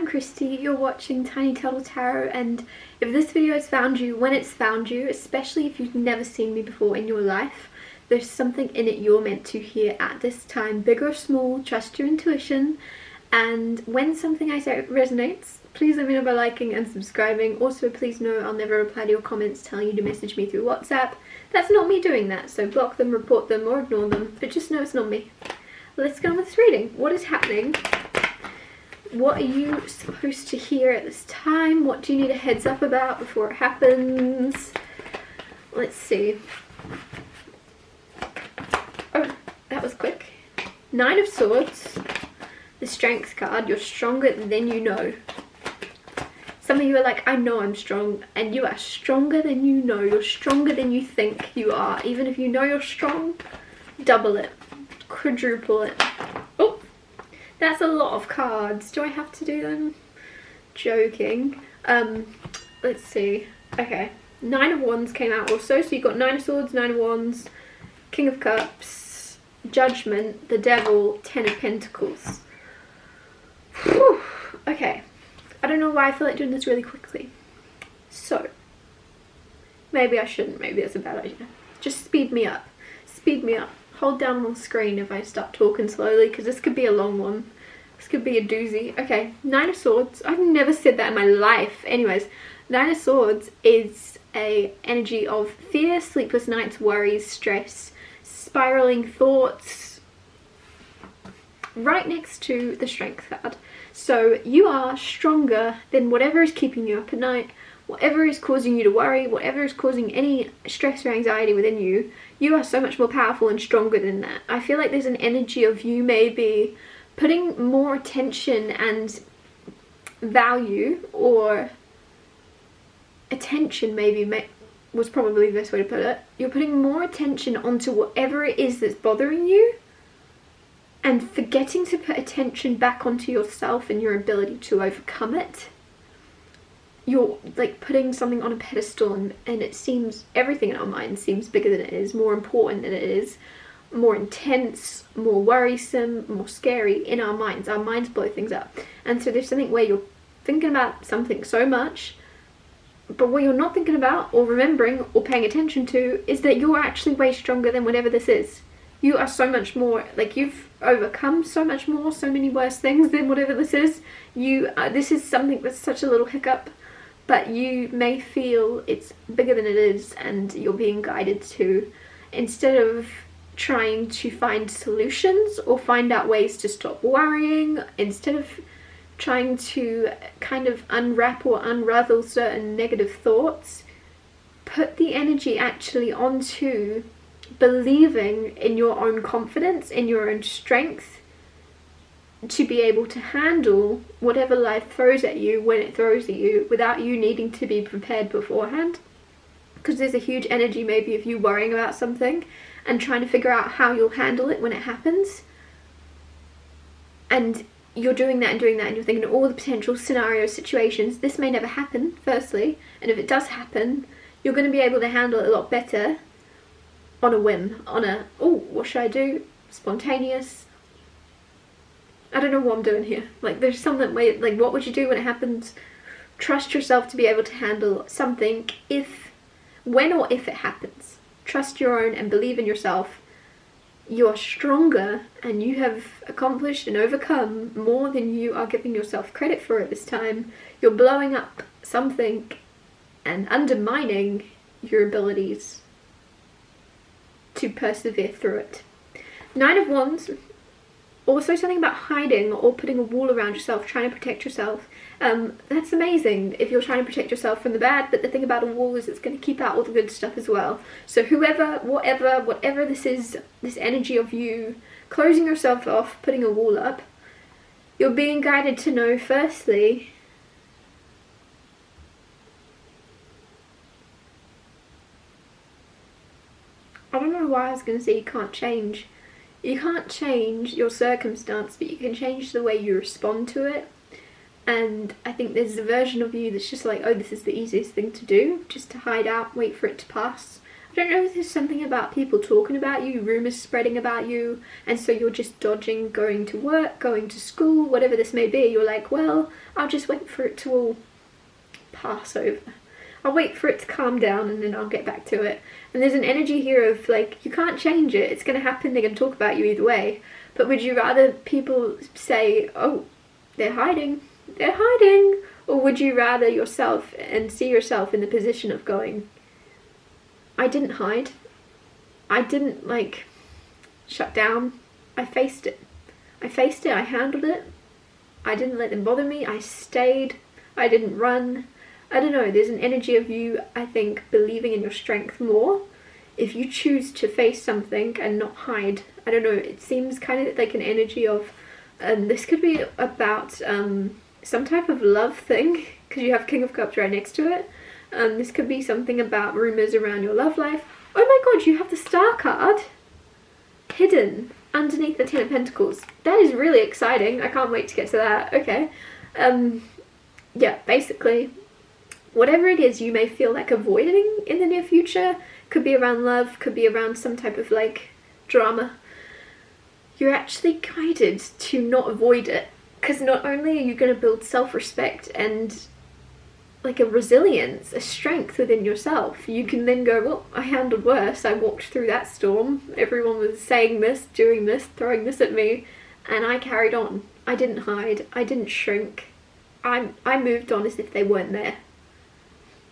I'm Christy, you're watching Tiny Turtle Tarot, and if this video has found you when it's found you, especially if you've never seen me before in your life, there's something in it you're meant to hear at this time. Big or small, trust your intuition, and when something I say resonates, please let me know by liking and subscribing. Also, please know I'll never reply to your comments telling you to message me through WhatsApp. That's not me doing that, so block them, report them, or ignore them, but just know it's not me. Let's go on with this reading. What is happening? What are you supposed to hear at this time? What do you need a heads up about before it happens? Let's see. Oh, that was quick. Nine of Swords. The Strength card. You're stronger than you know. Some of you are like, I know I'm strong, and you are stronger than you know. You're stronger than you think you are. Even if you know you're strong, double it. Quadruple it. Oh, that's a lot of cards. Do I have to do them? Joking. Let's see. Okay. Nine of Wands came out also. So you've got Nine of Swords, Nine of Wands, King of Cups, Judgment, the Devil, Ten of Pentacles. Whew. Okay. I don't know why I feel like doing this really quickly. So, maybe I shouldn't. Maybe that's a bad idea. Just speed me up. Speed me up. Hold down on the screen if I start talking slowly, because this could be a long one. This could be a doozy. Okay, Nine of Swords. I've never said that in my life. Anyways, Nine of Swords is a energy of fear, sleepless nights, worries, stress, spiraling thoughts. Right next to the Strength card. So you are stronger than whatever is keeping you up at night, whatever is causing you to worry, whatever is causing any stress or anxiety within you. You are so much more powerful and stronger than that. I feel like there's an energy of you maybe putting more attention and value, or attention maybe was probably the best way to put it. You're putting more attention onto whatever it is that's bothering you, and forgetting to put attention back onto yourself and your ability to overcome it. You're like putting something on a pedestal, and it seems, everything in our minds seems bigger than it is, more important than it is, more intense, more worrisome, more scary in our minds. Our minds blow things up. And so there's something where you're thinking about something so much, but what you're not thinking about or remembering or paying attention to is that you're actually way stronger than whatever this is. You are so much more, like, you've overcome so much more, so many worse things than whatever this is. This is something that's such a little hiccup, but you may feel it's bigger than it is, and you're being guided to, instead of trying to find solutions or find out ways to stop worrying, instead of trying to kind of unwrap or unravel certain negative thoughts, put the energy actually onto believing in your own confidence, in your own strength, to be able to handle whatever life throws at you when it throws at you, without you needing to be prepared beforehand. Because there's a huge energy maybe of you worrying about something and trying to figure out how you'll handle it when it happens, and you're doing that and you're thinking of all the potential scenarios, situations. This may never happen, firstly, and if it does happen, you're going to be able to handle it a lot better on a whim, on a, oh, what should I do? Spontaneous. I don't know what I'm doing here. Like, there's something where, like, what would you do when it happens? Trust yourself to be able to handle something when or if it happens. Trust your own and believe in yourself. You are stronger, and you have accomplished and overcome more than you are giving yourself credit for at this time. You're blowing up something and undermining your abilities to persevere through it. Nine of Wands, also something about hiding or putting a wall around yourself, trying to protect yourself. That's amazing if you're trying to protect yourself from the bad, but the thing about a wall is it's going to keep out all the good stuff as well. So whatever this is, this energy of you closing yourself off, putting a wall up, you're being guided to know, firstly, I don't know why I was going to say you can't change. You can't change your circumstance, but you can change the way you respond to it. And I think there's a version of you that's just like, oh, this is the easiest thing to do, just to hide out, wait for it to pass. I don't know if there's something about people talking about you, rumours spreading about you, and so you're just dodging going to work, going to school, whatever this may be. You're like, well, I'll just wait for it to all pass over. I'll wait for it to calm down and then I'll get back to it. And there's an energy here of like, you can't change it. It's going to happen. They're going to talk about you either way. But would you rather people say, oh, they're hiding, they're hiding? Or would you rather yourself and see yourself in the position of going, I didn't hide. I didn't like shut down. I faced it. I faced it. I handled it. I didn't let them bother me. I stayed. I didn't run. I don't know. There's an energy of you, I think, believing in your strength more. If you choose to face something and not hide. I don't know. It seems kind of like an energy of, this could be about some type of love thing, because you have King of Cups right next to it. This could be something about rumours around your love life. Oh my god, you have the Star card hidden underneath the Ten of Pentacles. That is really exciting. I can't wait to get to that. Okay. Yeah, basically, whatever it is you may feel like avoiding in the near future, could be around love, could be around some type of like drama, you're actually guided to not avoid it. Because not only are you going to build self-respect and like a resilience, a strength within yourself, you can then go, well, I handled worse. I walked through that storm. Everyone was saying this, doing this, throwing this at me, and I carried on. I didn't hide. I didn't shrink. I moved on as if they weren't there.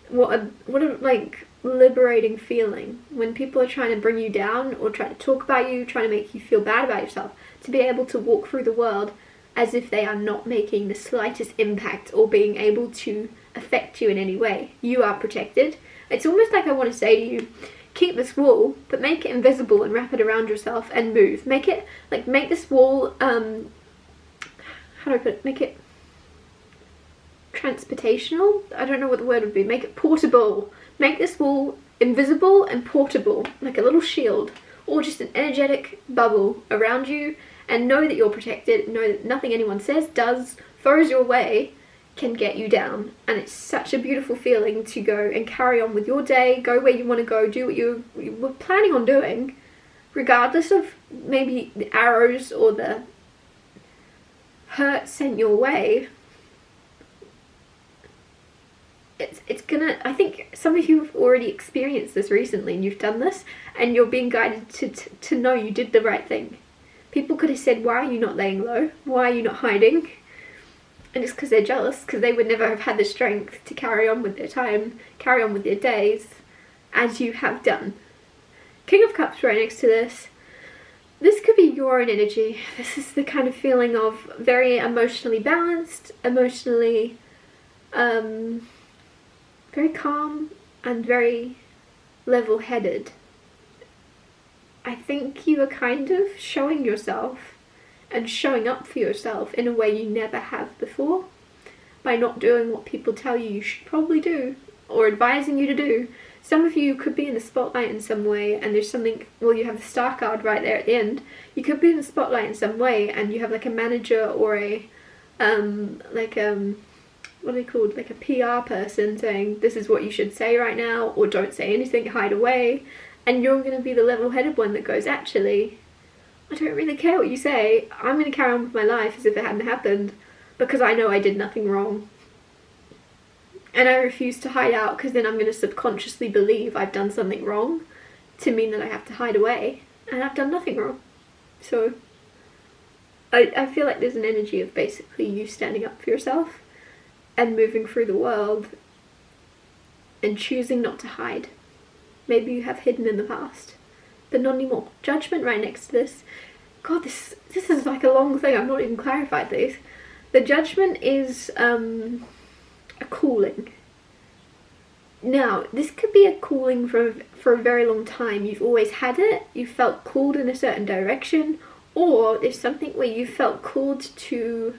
What a like liberating feeling when people are trying to bring you down or try to talk about you, trying to make you feel bad about yourself, to be able to walk through the world as if they are not making the slightest impact or being able to affect you in any way. You are protected. It's almost like I want to say to you, keep this wall, but make it invisible and wrap it around yourself and move. Make it, like, make this wall, how do I put it, make it transportational? I don't know what the word would be. Make it portable. Make this wall invisible and portable, like a little shield, or just an energetic bubble around you, and know that you're protected, know that nothing anyone says, does, throws your way can get you down. And it's such a beautiful feeling to go and carry on with your day, go where you want to go, do what you were planning on doing, regardless of maybe the arrows or the hurt sent your way. It's gonna, I think some of you have already experienced this recently and you've done this, and you're being guided to know you did the right thing. People could have said, why are you not laying low? Why are you not hiding? And it's because they're jealous, because they would never have had the strength to carry on with their time, carry on with their days, as you have done. King of Cups right next to this. This could be your own energy. This is the kind of feeling of very emotionally balanced, emotionally very calm and very level-headed. I think you are kind of showing yourself and showing up for yourself in a way you never have before, by not doing what people tell you you should probably do or advising you to do. Some of you could be in the spotlight in some way, and there's something, well, you have the Star card right there at the end. You could be in the spotlight in some way and you have like a manager or a what are they called, like a PR person saying this is what you should say right now, or don't say anything, hide away. And you're going to be the level-headed one that goes, actually, I don't really care what you say. I'm going to carry on with my life as if it hadn't happened, because I know I did nothing wrong. And I refuse to hide out, because then I'm going to subconsciously believe I've done something wrong to mean that I have to hide away. And I've done nothing wrong. So I feel like there's an energy of basically you standing up for yourself and moving through the world and choosing not to hide. Maybe you have hidden in the past, but not anymore. Judgment right next to this. God, this is like a long thing. I've not even clarified this. The Judgment is a calling. Now, this could be a calling for a very long time. You've always had it. You felt called in a certain direction, or there's something where you felt called to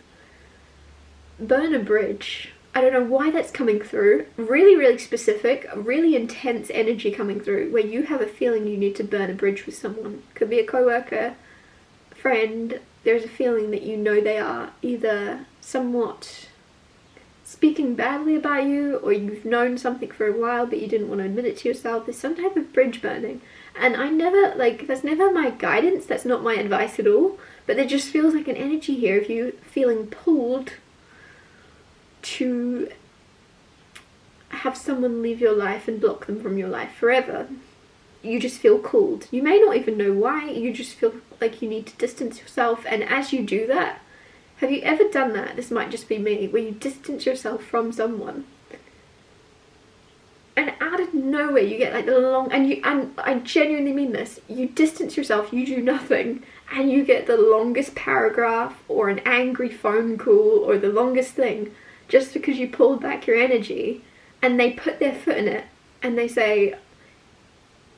burn a bridge. I don't know why that's coming through. Really, really specific, really intense energy coming through where you have a feeling you need to burn a bridge with someone. Could be a co-worker, friend. There's a feeling that you know they are either somewhat speaking badly about you, or you've known something for a while but you didn't want to admit it to yourself. There's some type of bridge burning. And I never, like, that's never my guidance, that's not my advice at all, but there just feels like an energy here of you feeling pulled to have someone leave your life and block them from your life forever. You just feel called. You may not even know why, you just feel like you need to distance yourself, and as you do that, have you ever done that? This might just be me, where you distance yourself from someone, and out of nowhere you get like the long, and I genuinely mean this, you distance yourself, you do nothing, and you get the longest paragraph or an angry phone call or the longest thing just because you pulled back your energy, and they put their foot in it and they say,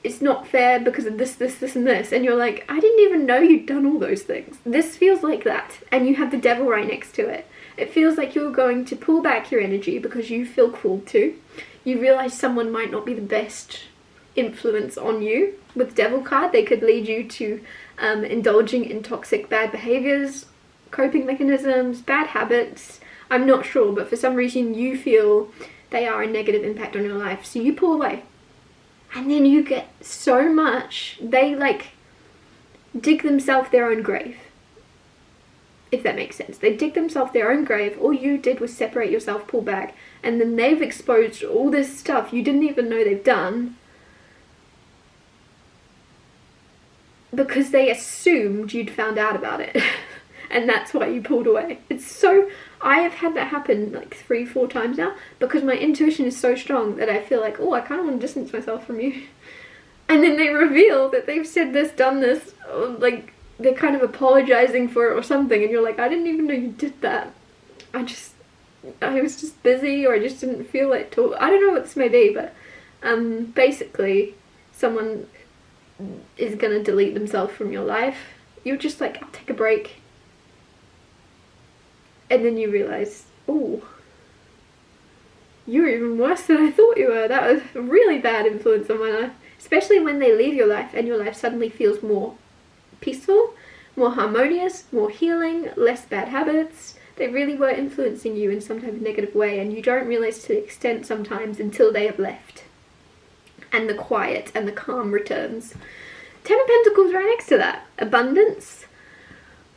it's not fair because of this, this, this, and this. And you're like, I didn't even know you'd done all those things. This feels like that. And you have the devil right next to it. It feels like you're going to pull back your energy because you feel called to. You realize someone might not be the best influence on you. With the devil card, they could lead you to indulging in toxic bad behaviors, coping mechanisms, bad habits. I'm not sure, but for some reason you feel they are a negative impact on your life. So you pull away. And then you get so much, they like dig themselves their own grave. If that makes sense. They dig themselves their own grave. All you did was separate yourself, pull back. And then they've exposed all this stuff you didn't even know they've done. Because they assumed you'd found out about it. And that's why you pulled away. It's so... I have had that happen like 3-4 times now because my intuition is so strong that I feel like, oh, I kind of want to distance myself from you. And then they reveal that they've said this, done this, like they're kind of apologizing for it or something, and you're like, I didn't even know you did that. I was just busy, or I just didn't feel like talk. I don't know what this may be, but basically someone is going to delete themselves from your life. You're just like, I'll take a break. And then you realise, oh, you're even worse than I thought you were. That was a really bad influence on my life. Especially when they leave your life and your life suddenly feels more peaceful, more harmonious, more healing, less bad habits. They really were influencing you in some type of negative way, and you don't realise to the extent sometimes until they have left. And the quiet and the calm returns. Ten of Pentacles right next to that. Abundance,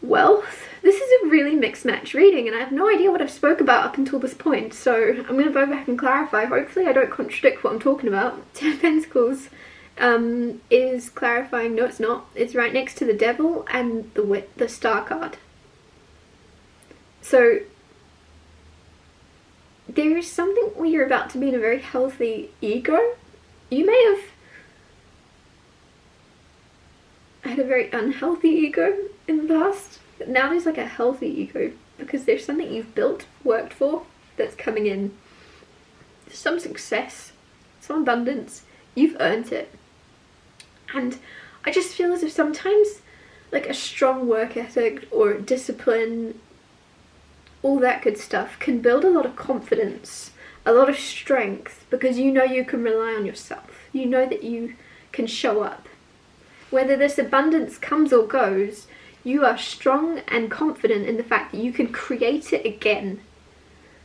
wealth. This is a really mixed match reading, and I have no idea what I've spoke about up until this point, so I'm going to go back and clarify. Hopefully I don't contradict what I'm talking about. Ten of Pentacles is clarifying, no it's not, it's right next to the Devil and the Star card. So there is something where you're about to be in a very healthy ego. You may have had a very unhealthy ego in the past. Now there's like a healthy ego because there's something you've built, worked for, that's coming in. Some success, some abundance, you've earned it. And I just feel as if sometimes like a strong work ethic or discipline, all that good stuff can build a lot of confidence, a lot of strength, because you know you can rely on yourself. You know that you can show up. Whether this abundance comes or goes, you are strong and confident in the fact that you can create it again.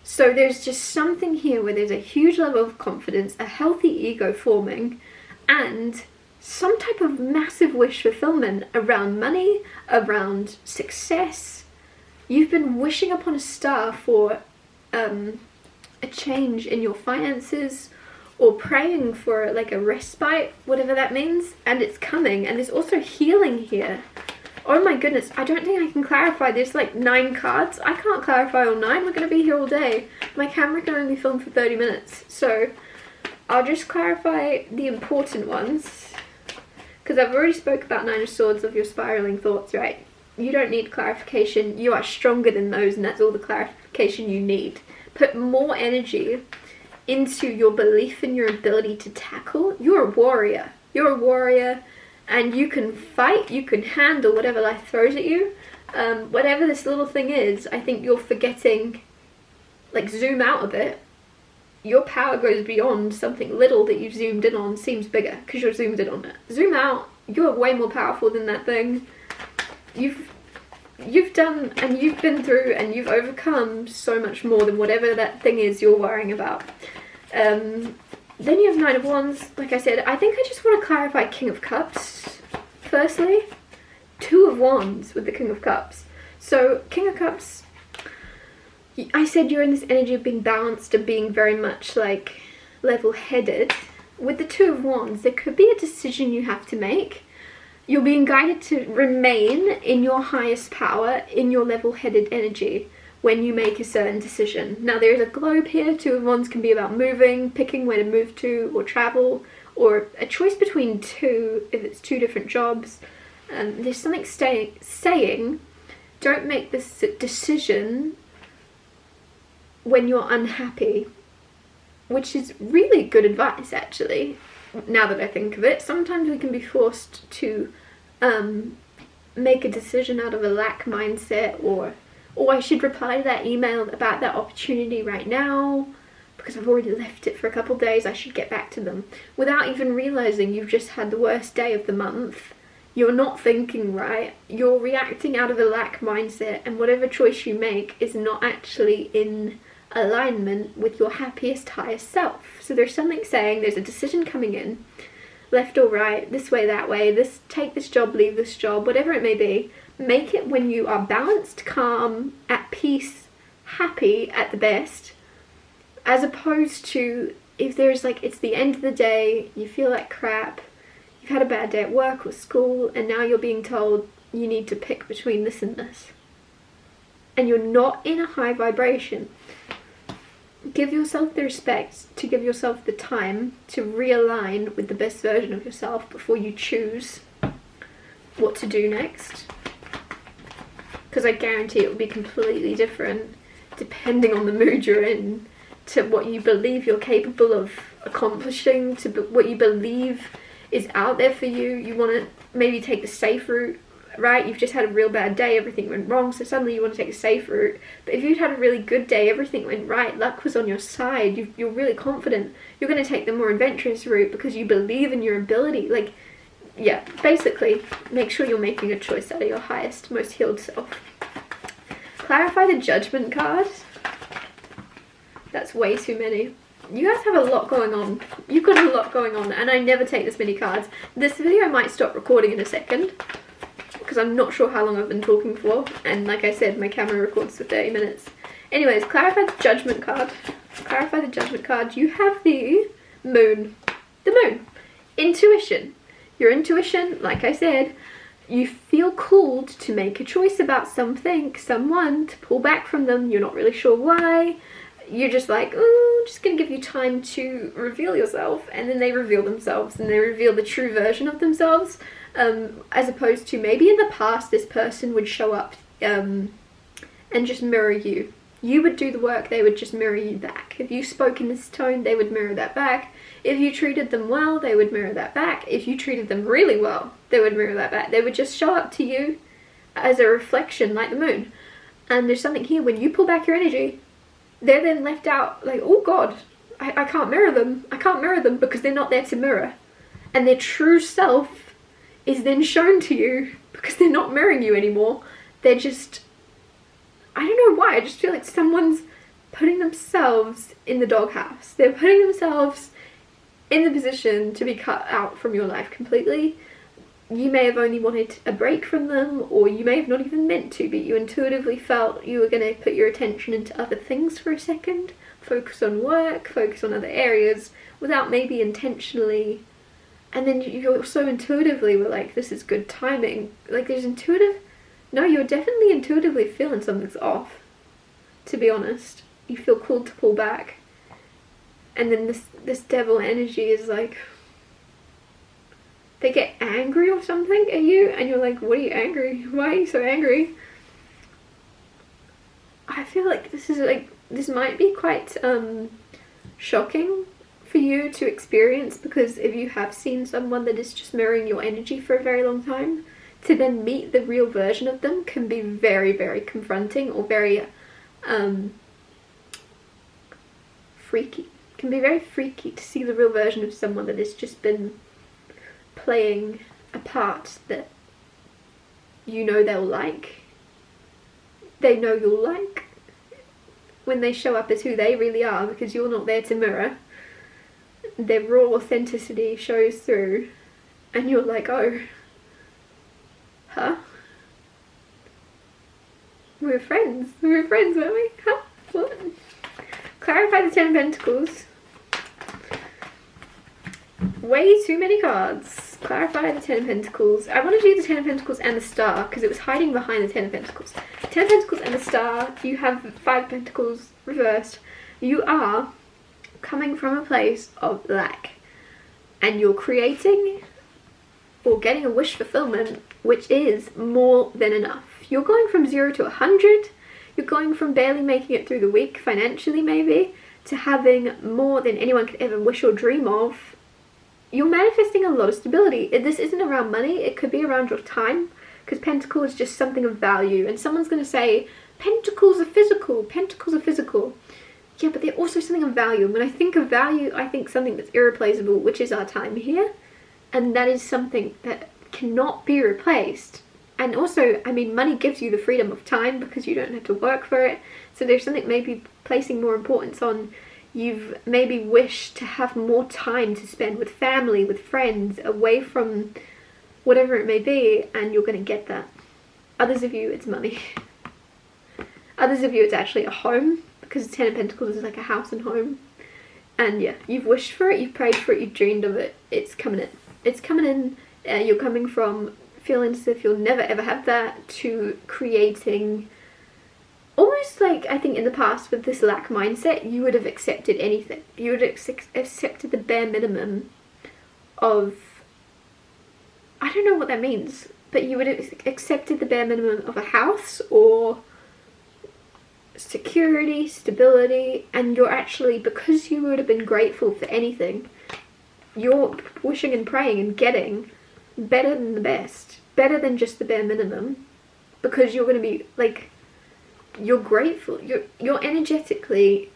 So there's just something here where there's a huge level of confidence, a healthy ego forming, and some type of massive wish fulfillment around money, around success. You've been wishing upon a star for a change in your finances, or praying for like a respite, whatever that means, and it's coming. And there's also healing here. Oh my goodness, I don't think I can clarify. There's like 9 cards. I can't clarify all 9. We're going to be here all day. My camera can only film for 30 minutes. So I'll just clarify the important ones, because I've already spoke about 9 of Swords, of your spiraling thoughts, right? You don't need clarification. You are stronger than those, and that's all the clarification you need. Put more energy into your belief in your ability to tackle. You're a warrior. You're a warrior. And you can fight, you can handle whatever life throws at you. Whatever this little thing is, I think you're forgetting, like zoom out a bit. Your power goes beyond something little that you've zoomed in on seems bigger because you're zoomed in on it. Zoom out, you're way more powerful than that thing. you've done and you've been through and you've overcome so much more than whatever that thing is you're worrying about. Then you have Knight of Wands. Like I said, I think I just want to clarify King of Cups firstly. Two of Wands with the King of Cups. So King of Cups, I said you're in this energy of being balanced and being very much like level-headed. With the Two of Wands, there could be a decision you have to make. You're being guided to remain in your highest power, in your level-headed energy when you make a certain decision. Now there's a globe here. Two of Wands can be about moving, picking where to move to, or travel, or a choice between two, if it's two different jobs. There's something saying, don't make this decision when you're unhappy, which is really good advice actually, now that I think of it. Sometimes we can be forced to make a decision out of a lack mindset, or I should reply to that email about that opportunity right now because I've already left it for a couple of days, I should get back to them, without even realizing you've just had the worst day of the month. You're not thinking right, you're reacting out of a lack mindset, and whatever choice you make is not actually in alignment with your happiest, highest self. So there's something saying there's a decision coming in, left or right, this way, that way, this, take this job, leave this job, whatever it may be. Make it when you are balanced, calm, at peace, happy at the best, as opposed to if there's like, it's the end of the day, you feel like crap, you've had a bad day at work or school, and now you're being told you need to pick between this and this, and you're not in a high vibration. Give yourself the respect to give yourself the time to realign with the best version of yourself before you choose what to do next, because I guarantee it will be completely different depending on the mood you're in, to what you believe you're capable of accomplishing, to what you believe is out there for you. You want to maybe take the safe route, right? You've just had a real bad day, everything went wrong, so suddenly you want to take a safe route. But if you'd had a really good day, everything went right, luck was on your side, you're really confident, you're going to take the more adventurous route because you believe in your ability. Like, yeah, basically, make sure you're making a choice out of your highest, most healed self. Clarify the Judgment card. That's way too many. You guys have a lot going on. You've got a lot going on, and I never take this many cards. This video I might stop recording in a second, because I'm not sure how long I've been talking for, and like I said, my camera records for 30 minutes. Anyways, clarify the Judgment card. Clarify the Judgment card. You have the Moon. The Moon. Intuition. Your intuition, like I said, you feel called to make a choice about something, someone, to pull back from them. You're not really sure why. You're just like, oh, just gonna give you time to reveal yourself, and then they reveal themselves, and they reveal the true version of themselves, as opposed to maybe in the past this person would show up and just mirror you. You would do the work, they would just mirror you back. If you spoke in this tone, they would mirror that back. If you treated them well, they would mirror that back. If you treated them really well, they would mirror that back. They would just show up to you as a reflection, like the moon. And there's something here, when you pull back your energy, they're then left out like, oh god, I can't mirror them. I can't mirror them because they're not there to mirror. And their true self is then shown to you because they're not mirroring you anymore. They're just, I don't know why, I just feel like someone's putting themselves in the doghouse. They're putting themselves in the position to be cut out from your life completely. You may have only wanted a break from them, or you may have not even meant to, but you intuitively felt you were going to put your attention into other things for a second, focus on work, focus on other areas, without maybe intentionally, and then you so intuitively were like, this is good timing. Like, there's intuitive, no, you're definitely intuitively feeling something's off, to be honest. You feel called to pull back, and then this devil energy is like, they get angry or something at you, and you're like, what are you angry? Why are you so angry? I feel like this might be quite shocking for you to experience, because if you have seen someone that is just mirroring your energy for a very long time, to then meet the real version of them can be very, very confronting, or very freaky. It can be very freaky to see the real version of someone that has just been playing a part that you know they'll like, they know you'll like when they show up as who they really are, because you're not there to mirror. Their raw authenticity shows through, and you're like, oh, huh? We were friends, weren't we? Huh? What? Clarify the Ten of Pentacles. Way too many cards. Clarify the Ten of Pentacles. I wanted to do the Ten of Pentacles and the Star because it was hiding behind the Ten of Pentacles. Ten of Pentacles and the Star. You have Five of Pentacles reversed. You are coming from a place of lack, and you're creating or getting a wish fulfillment which is more than enough. You're going from 0 to 100. You're going from barely making it through the week financially maybe to having more than anyone could ever wish or dream of. You're manifesting a lot of stability. This isn't around money, it could be around your time, because Pentacle is just something of value, and someone's going to say, Pentacles are physical, Pentacles are physical. Yeah, but they're also something of value. When I think of value, I think something that's irreplaceable, which is our time here, and that is something that cannot be replaced. And also, I mean, money gives you the freedom of time because you don't have to work for it, so there's something maybe placing more importance on. You've maybe wished to have more time to spend with family, with friends, away from whatever it may be, and you're going to get that. Others of you, it's money. Others of you, it's actually a home, because the Ten of Pentacles is like a house and home. And yeah, you've wished for it, you've prayed for it, you've dreamed of it. It's coming in. It's coming in. You're coming from feeling as if you'll never ever have that to creating. Almost like, I think in the past with this lack mindset, you would have accepted anything. You would have accepted the bare minimum of, I don't know what that means, but you would have accepted the bare minimum of a house or security, stability, and you're actually, because you would have been grateful for anything, you're wishing and praying and getting better than the best, better than just the bare minimum, because you're going to be like, you're grateful, you're energetically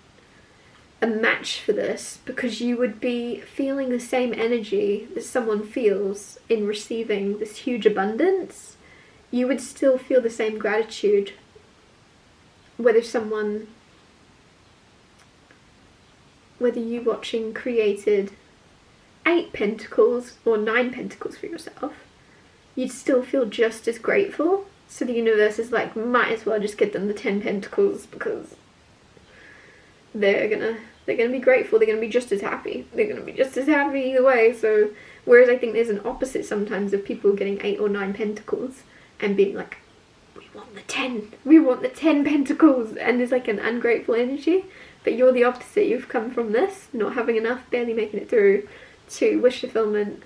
a match for this, because you would be feeling the same energy that someone feels in receiving this huge abundance. You would still feel the same gratitude whether you watching created 8 pentacles or 9 pentacles for yourself. You'd still feel just as grateful. So the universe is like, might as well just get them the 10 pentacles, because they're gonna be grateful, they're gonna be just as happy. They're gonna be just as happy either way. So whereas I think there's an opposite sometimes of people getting 8 or 9 pentacles and being like, we want the 10 pentacles, and there's like an ungrateful energy. But you're the opposite. You've come from this, not having enough, barely making it through, to wish fulfillment.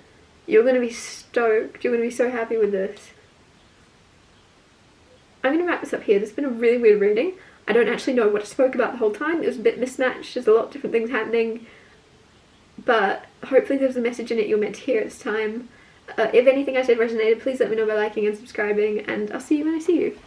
You're gonna be stoked, you're gonna be so happy with this. I'm going to wrap this up here. This has been a really weird reading. I don't actually know what I spoke about the whole time. It was a bit mismatched. There's a lot of different things happening. But hopefully there's a message in it you're meant to hear at this time. If anything I said resonated, please let me know by liking and subscribing. And I'll see you when I see you.